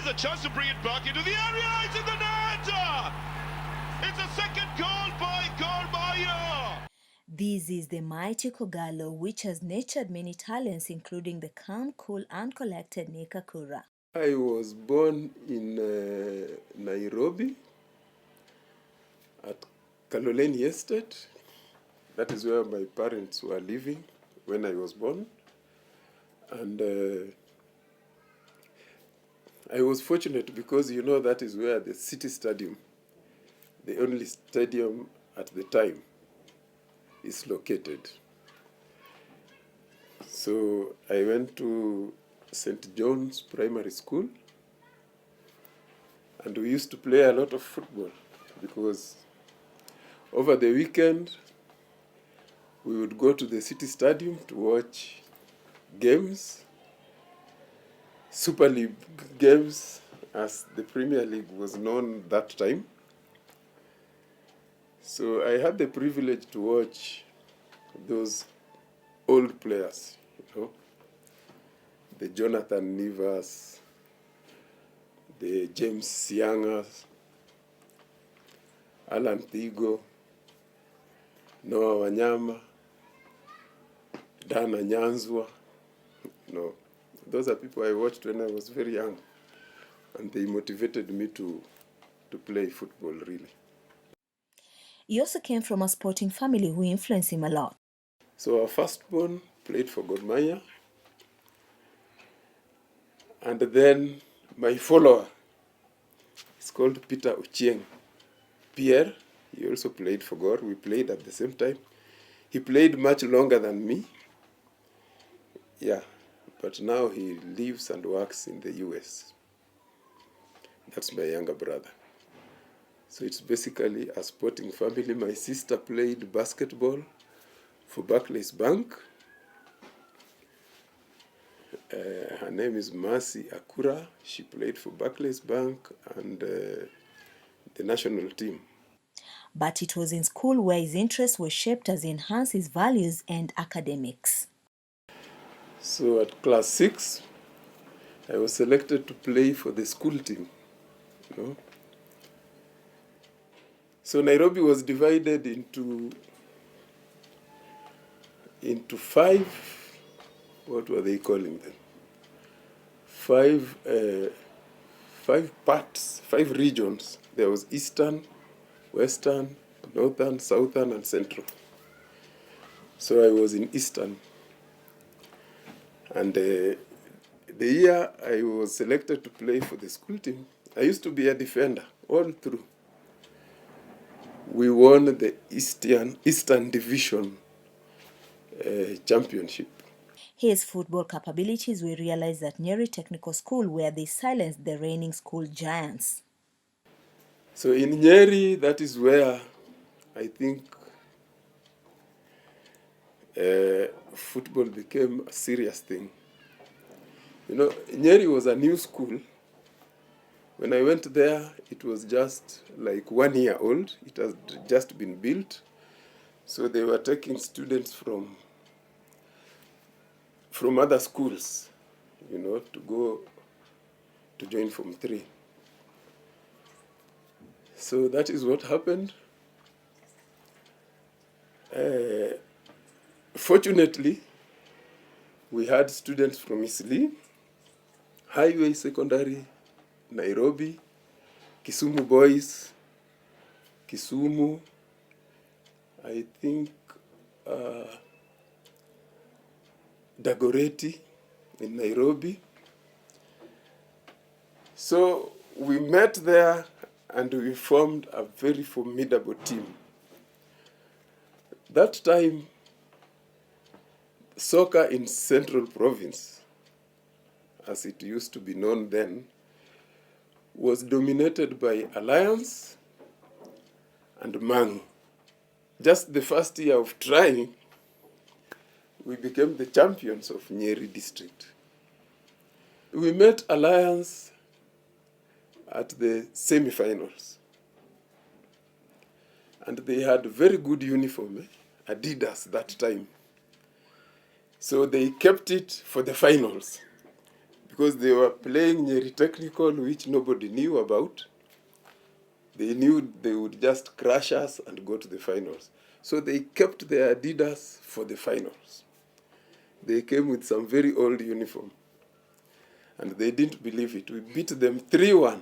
is a chance to bring it back into the area. It's in the net. It's a second goal by Gor Mahia. This is the mighty Kogalo, which has nurtured many talents, including the calm, cool, and collected Nick Akura. I was born in Nairobi at Kaloleni Estate. That is where my parents were living when I was born. And I was fortunate because, you know, that is where the city stadium, the only stadium at the time, is located. So I went to St. John's Primary School, and we used to play a lot of football because over the weekend we would go to the city stadium to watch games, Super League games, as the Premier League was known that time. So I had the privilege to watch those old players, you know, the Jonathan Nevers, the James Siangers, Alan Thigo, Noah Wanyama, Dana Nyanzwa. You know, those are people I watched when I was very young, and they motivated me to play football, really. He also came from a sporting family who influenced him a lot. So our firstborn played for Gor Mahia, and then my follower is called Peter Ochieng. Pierre, he also played for Gor. We played at the same time. He played much longer than me. Yeah, but now he lives and works in the US. That's my younger brother. So it's basically a sporting family. My sister played basketball for Barclays Bank. Her name is Mercy Akura. She played for Barclays Bank and the national team. But it was in school where his interests were shaped as he enhanced his values and academics. So at class 6, I was selected to play for the school team. You know? So Nairobi was divided into 5, what were they calling them? 5 parts, 5 regions. There was Eastern, Western, Northern, Southern, and Central. So I was in Eastern. And the year I was selected to play for the school team, I used to be a defender all through. We won the Eastern Division championship. His football capabilities were realized at Nyeri Technical School, where they silenced the reigning school giants. So in Nyeri, that is where I think football became a serious thing. You know, Nyeri was a new school. When I went there, it was just like 1 year old. It had just been built. So they were taking students from other schools, you know, to go to join Form 3. So that is what happened. Fortunately, we had students from Isli, Highway Secondary, Nairobi, Kisumu Boys, Kisumu, I think Dagoretti in Nairobi. So we met there and we formed a very formidable team. That time, soccer in Central Province, as it used to be known then, was dominated by Alliance and Mang. Just the first year of trying, we became the champions of Nyeri district. We met Alliance at the semi-finals. And they had very good uniform, Adidas that time. So they kept it for the finals because they were playing Nyeri Technical, which nobody knew about. They knew they would just crush us and go to the finals. So they kept their Adidas for the finals. They came with some very old uniform. And they didn't believe it. We beat them 3-1.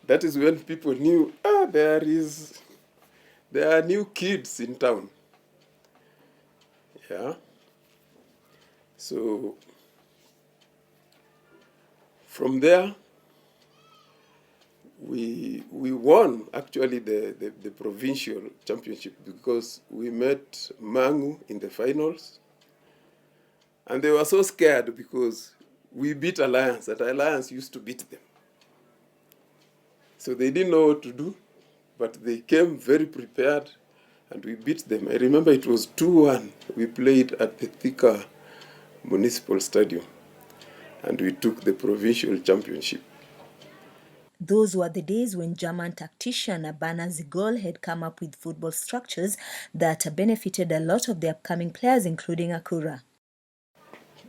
That is when people knew, there are new kids in town. Yeah. So from there, we won actually the provincial championship because we met Mangu in the finals. And they were so scared because we beat Alliance, and Alliance used to beat them. So they didn't know what to do, but they came very prepared and we beat them. I remember it was 2-1. We played at the Thika Municipal Stadium and we took the provincial championship. Those were the days when German tactician Abana Zigol had come up with football structures that benefited a lot of the upcoming players, including Akura.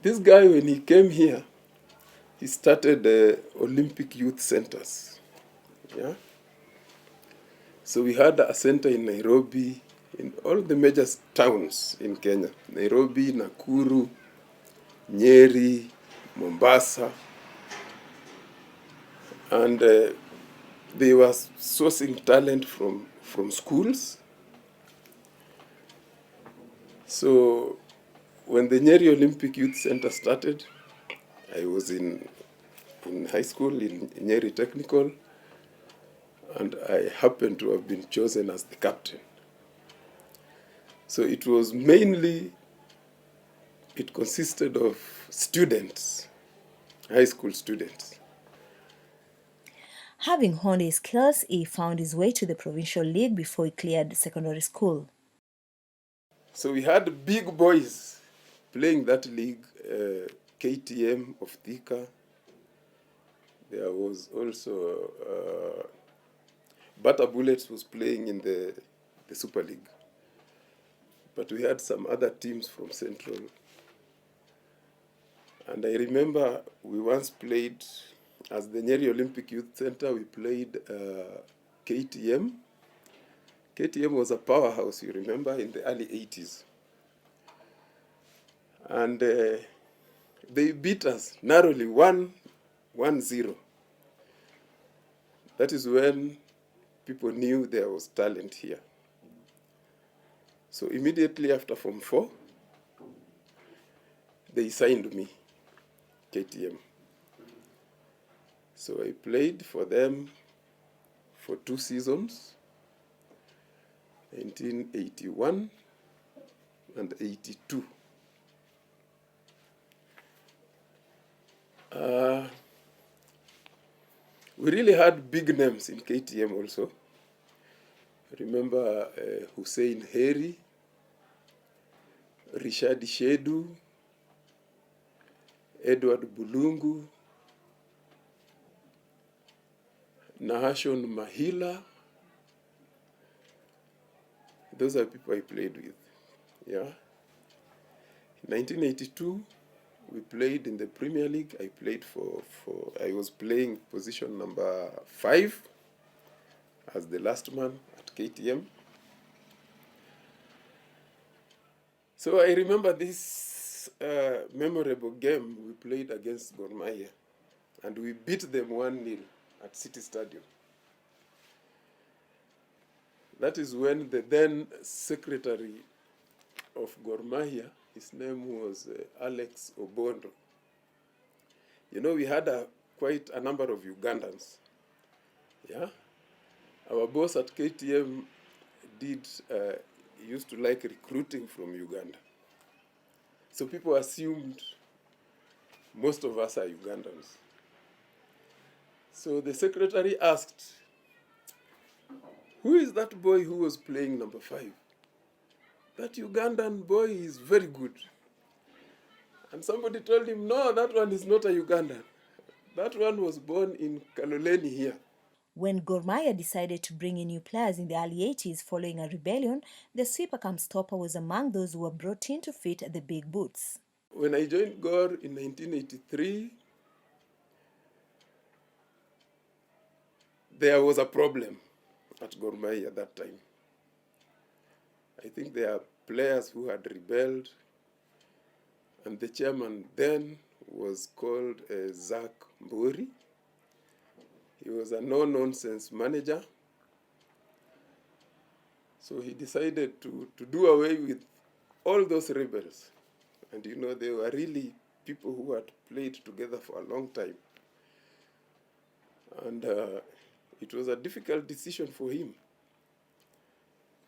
This guy, when he came here, he started Olympic youth centers. Yeah. So we had a center in Nairobi, in all the major towns in Kenya. Nairobi, Nakuru, Nyeri, Mombasa. And they were sourcing talent from schools. So when the Nyeri Olympic Youth Center started, I was in high school in Nyeri Technical, and I happened to have been chosen as the captain. So it was mainly, it consisted of students, high school students. Having honed his skills, he found his way to the provincial league before he cleared secondary school. So we had big boys playing that league, KTM of Thika. There was also Butter Bullets was playing in the Super League. But we had some other teams from Central. And I remember we once played, as the Nyeri Olympic Youth Center, we played KTM. KTM was a powerhouse, you remember, in the early 80s. And they beat us narrowly, 1-0. That is when people knew there was talent here. So immediately after Form 4, they signed me, KTM. So I played for them for 2 seasons, 1981 and 82. We really had big names in KTM also. Remember Hussein Heri, Richard Shedu, Edward Bulungu, Nahashon Mahila. Those are people I played with. Yeah. In 1982, we played in the Premier League. I played I was playing position number 5 as the last man at KTM. So I remember this memorable game we played against Gor Mahia, and we beat them 1-0 at City Stadium. That is when the then secretary of Gor Mahia, his name was Alex Obondo. You know, we had quite a number of Ugandans. Yeah, our boss at KTM used to like recruiting from Uganda. So people assumed most of us are Ugandans. So the secretary asked, "Who is that boy who was playing number 5? That Ugandan boy is very good." And somebody told him, "No, that one is not a Ugandan. That one was born in Kaloleni here." When Gor Mahia decided to bring in new players in the early 80s following a rebellion, the sweeper-cum-stopper was among those who were brought in to fit the big boots. When I joined Gor in 1983, there was a problem at Gor Mahia at that time. I think there are players who had rebelled, and the chairman then was called Zach Mburi. He was a no-nonsense manager. So he decided to do away with all those rebels. And you know, they were really people who had played together for a long time. And it was a difficult decision for him.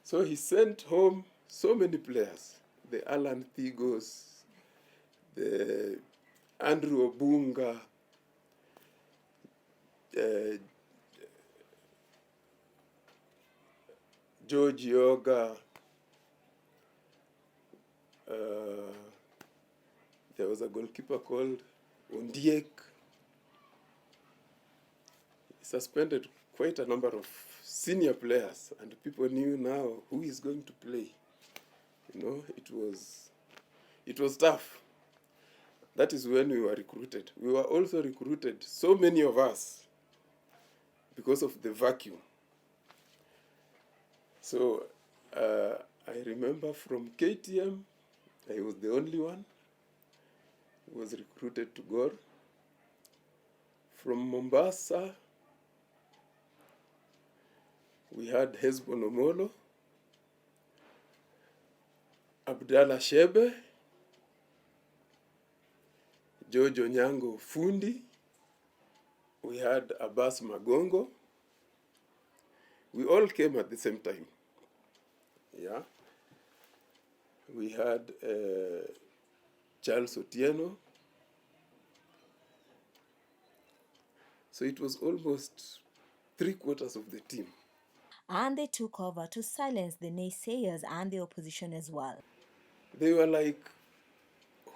So he sent home so many players, the Alan Thigos, the Andrew Obunga, George Yoga, there was a goalkeeper called Ondiek. He suspended quite a number of senior players, and people knew now who is going to play. You know, it was tough. That is when we were recruited. We were also recruited, so many of us, because of the vacuum. So I remember from KTM, I was the only one who was recruited to Gor. From Mombasa, we had Hezbon Omolo, Abdallah Shebe, George Onyango Fundi, we had Abbas Magongo. We all came at the same time. Yeah. We had Charles Otieno. So it was almost 3/4 of the team. And they took over to silence the naysayers and the opposition as well. They were like,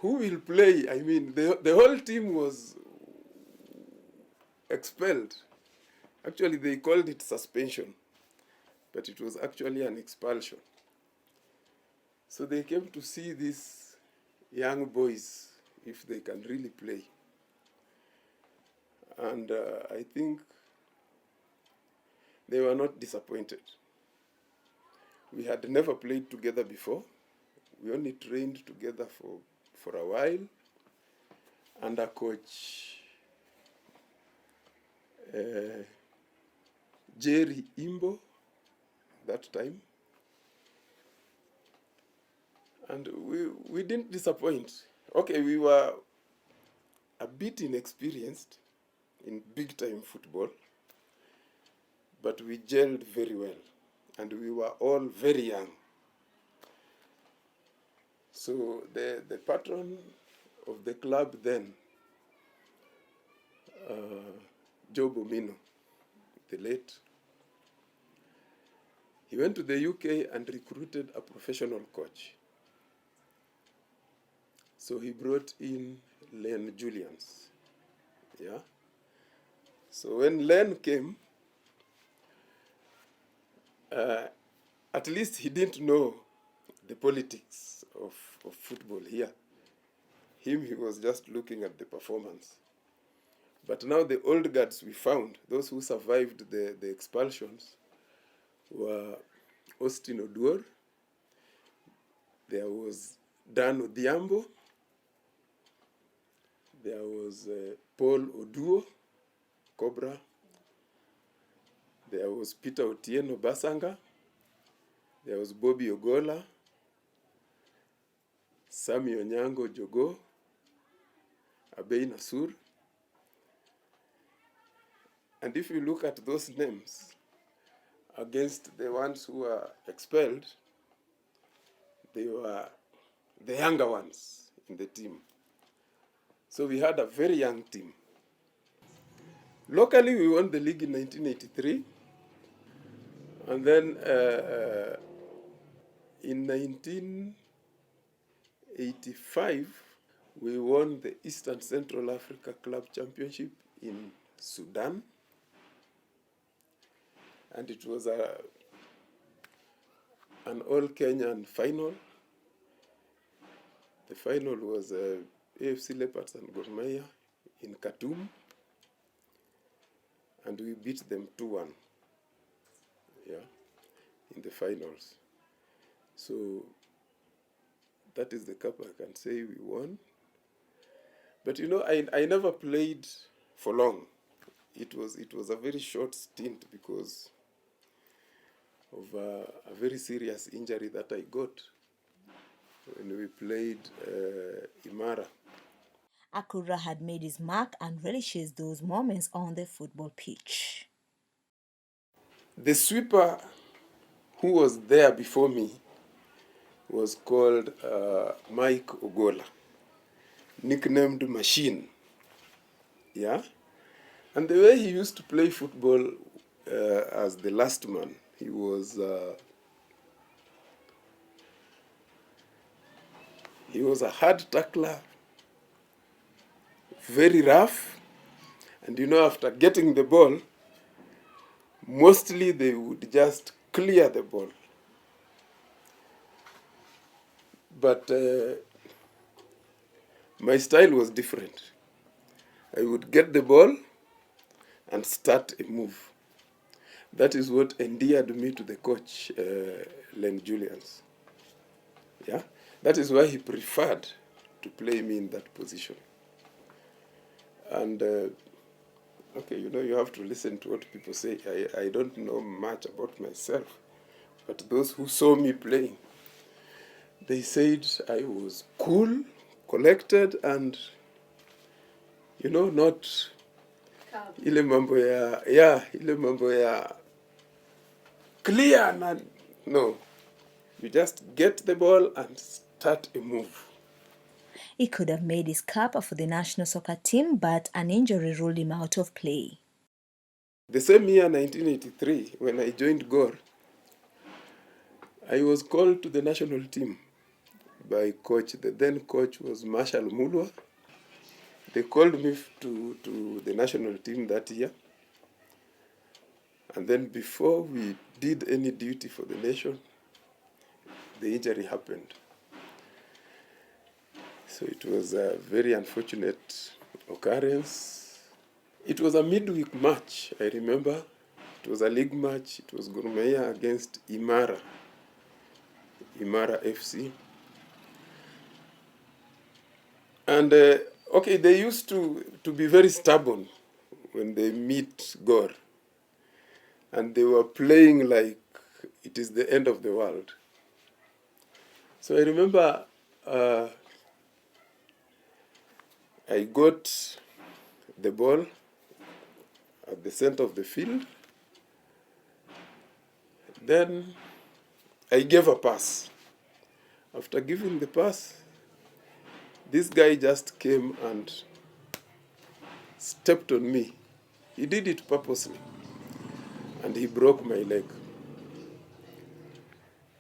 who will play? I mean, the whole team was expelled. Actually, they called it suspension, but it was actually an expulsion. So they came to see these young boys, if they can really play. And I think they were not disappointed. We had never played together before. We only trained together for a while under coach Jerry Imbo that time. And we didn't disappoint. Okay, we were a bit inexperienced in big-time football, but we gelled very well, and we were all very young. So the patron of the club then, Joe Bomino, the late, he went to the UK and recruited a professional coach. So he brought in Len Julians. Yeah. So when Len came, at least he didn't know the politics of football here. He was just looking at the performance. But now the old guards we found, those who survived the expulsions, were Austin Oduor, there was Dan Odhiambo, there was Paul Oduo, Cobra, there was Peter Otieno Basanga, there was Bobby Ogola, Sami Onyango Jogo, Abei Nasur. And if you look at those names against the ones who were expelled, they were the younger ones in the team. So we had a very young team. Locally, we won the league in 1983. And then in 1985, we won the Eastern Central Africa Club Championship in Sudan. And it was an all-Kenyan final. The final was AFC Leopards and Gor Mahia in Khartoum, and we beat them 2-1, yeah, in the finals. So that is the cup I can say we won. But you know, I never played for long. It was a very short stint because of a very serious injury that I got when we played Imara. Akura had made his mark and relishes those moments on the football pitch. The sweeper who was there before me was called Mike Ogola, nicknamed Machine. Yeah? And the way he used to play football as the last man, he was a hard tackler, very rough, and you know, after getting the ball, mostly they would just clear the ball. But my style was different. I would get the ball and start a move. That is what endeared me to the coach, Len Julians. Yeah, that is why he preferred to play me in that position. And okay, you know, you have to listen to what people say. I don't know much about myself, but those who saw me playing, they said I was cool, collected, and you know, not ile mambo ya clear na no. You just get the ball and start a move. He could have made his cap for the national soccer team, but an injury ruled him out of play. The same year, 1983, when I joined Gor, I was called to the national team by coach. The then coach was Marshall Mulwa. They called me to the national team that year. And then before we did any duty for the nation, the injury happened. So it was a very unfortunate occurrence. It was a midweek match, I remember. It was a league match. It was Gor Mahia against Imara FC. And okay, they used to be very stubborn when they meet Gor. And they were playing like it is the end of the world. So I remember I got the ball at the center of the field. Then I gave a pass. After giving the pass, this guy just came and stepped on me. He did it purposely. And he broke my leg.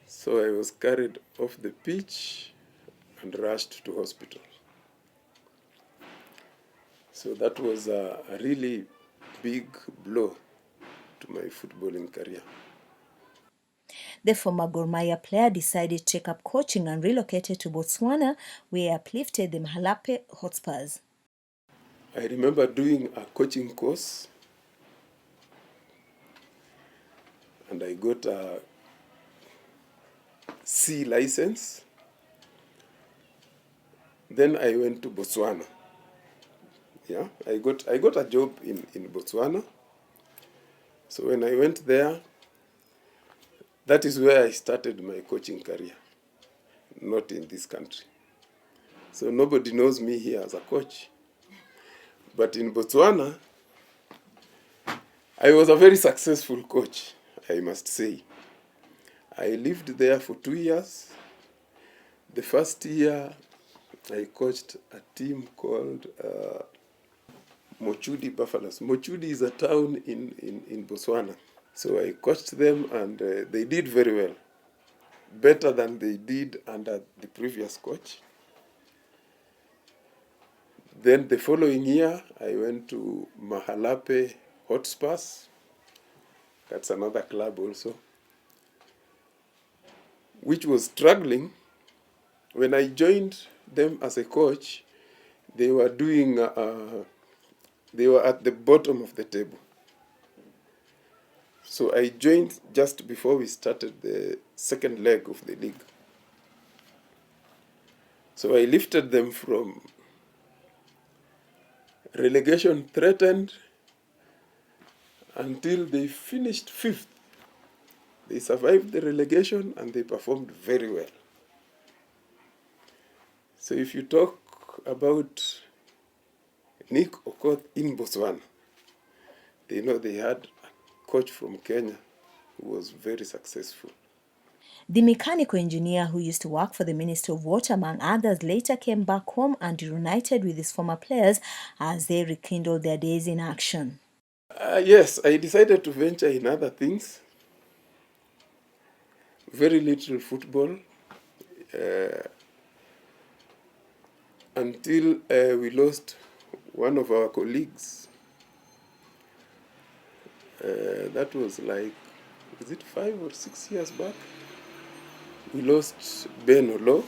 So I was carried off the pitch and rushed to hospital. So that was a really big blow to my footballing career. The former Gor Mahia player decided to take up coaching and relocated to Botswana, where he uplifted the Mahalape Hotspurs. I remember doing a coaching course, and I got a C license. Then I went to Botswana. Yeah, I got a job in Botswana. So when I went there, that is where I started my coaching career, not in this country. So nobody knows me here as a coach. But in Botswana, I was a very successful coach, I must say. I lived there for 2 years. The first year, I coached a team called Mochudi Buffaloes. Mochudi is a town in Botswana. So I coached them, and they did very well. Better than they did under the previous coach. Then the following year, I went to Mahalape Hotspurs. That's another club also, which was struggling. When I joined them as a coach, they were doing, they were at the bottom of the table. So I joined just before we started the second leg of the league. So I lifted them from relegation threatened until they finished 5th. They survived the relegation and they performed very well. So if you talk about Nick Okoth in Botswana, they know they had a coach from Kenya who was very successful. The mechanical engineer who used to work for the Ministry of Water, among others, later came back home and reunited with his former players as they rekindled their days in action. Yes, I decided to venture in other things. Very little football until we lost one of our colleagues. That was like, is it 5 or 6 years back? We lost Ben Olo.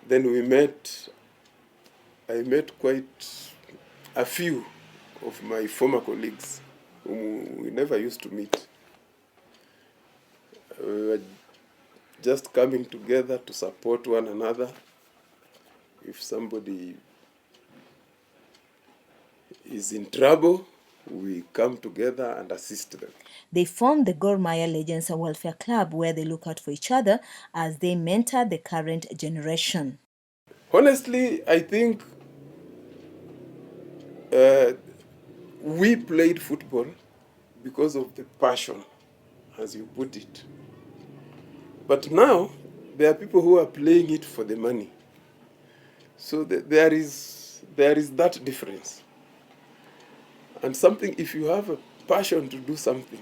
Then I met quite a few of my former colleagues whom we never used to meet. We were just coming together to support one another. If somebody is in trouble, we come together and assist them. They formed the Gor Mahia Legends Welfare Club, where they look out for each other as they mentor the current generation. Honestly, I think we played football because of the passion, as you put it. But now, there are people who are playing it for the money. So there is that difference. And something, if you have a passion to do something,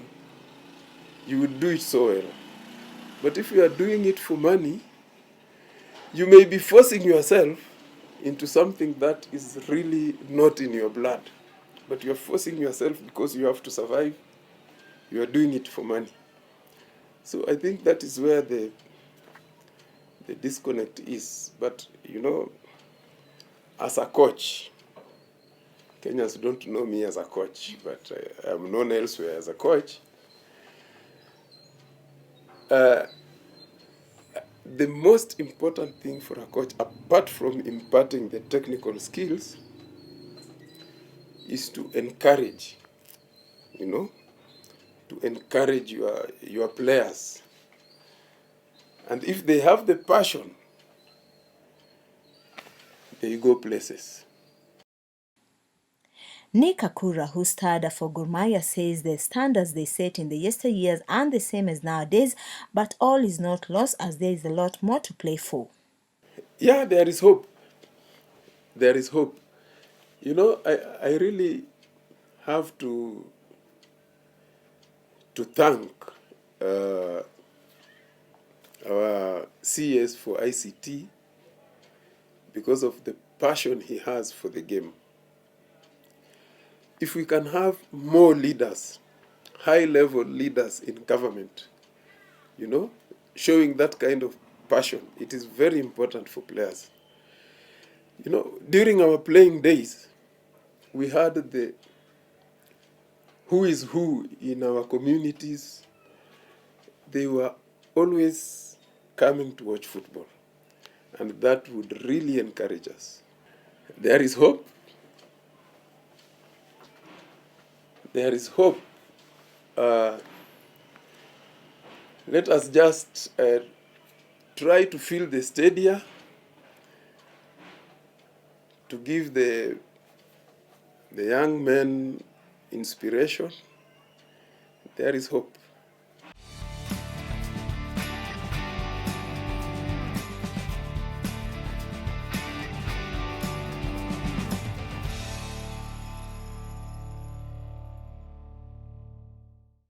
you will do it so well. But if you are doing it for money, you may be forcing yourself into something that is really not in your blood. But you are forcing yourself because you have to survive. You are doing it for money. So I think that is where the disconnect is. But, you know, as a coach, Kenyans don't know me as a coach, but I am known elsewhere as a coach. The most important thing for a coach, apart from imparting the technical skills, is to encourage, you know, to encourage your players. And if they have the passion, they go places. Nick Akura, who starred for Gor Mahia, says the standards they set in the yesteryears aren't the same as nowadays, but all is not lost as there is a lot more to play for. Yeah, there is hope. There is hope. You know, I really have to thank our CS for ICT because of the passion he has for the game. If we can have more leaders, high-level leaders in government, you know, showing that kind of passion, it is very important for players. You know, during our playing days, we had the who is who in our communities. They were always coming to watch football, and that would really encourage us. There is hope. There is hope. Let us just try to fill the stadia to give the young men inspiration. There is hope.